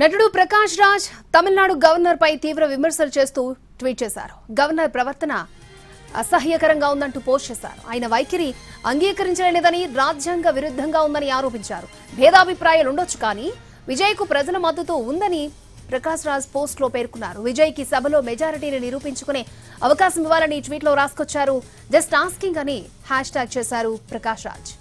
నటుడు ప్రకాష్ రాజ్ తమిళనాడు గవర్నర్ పై తీవ్ర విమర్శలు చేస్తూ ట్వీట్ చేశారు. గవర్నర్ ప్రవర్తన అసహ్యకరంగా ఉందంటూ పోస్ట్ చేశారు. ఆయన వైఖరి అంగీకరించలేనిదని, రాజ్యాంగ విరుద్ధంగా ఉందని ఆరోపించారు. భేదాభిప్రాయాలు ఉండొచ్చు కానీ విజయ్కు ప్రజల మద్దతు ఉందని ప్రకాష్ రాజ్ పోస్ట్ లో పేర్కొన్నారు. విజయ్కి సభలో మెజారిటీని నిరూపించుకునే అవకాశం ఇవ్వాలని ట్వీట్ లో రాసుకొచ్చారు. జస్ట్ ఆస్కింగ్ అని హ్యాష్ ట్యాగ్ చేశారు ప్రకాష్ రాజ్.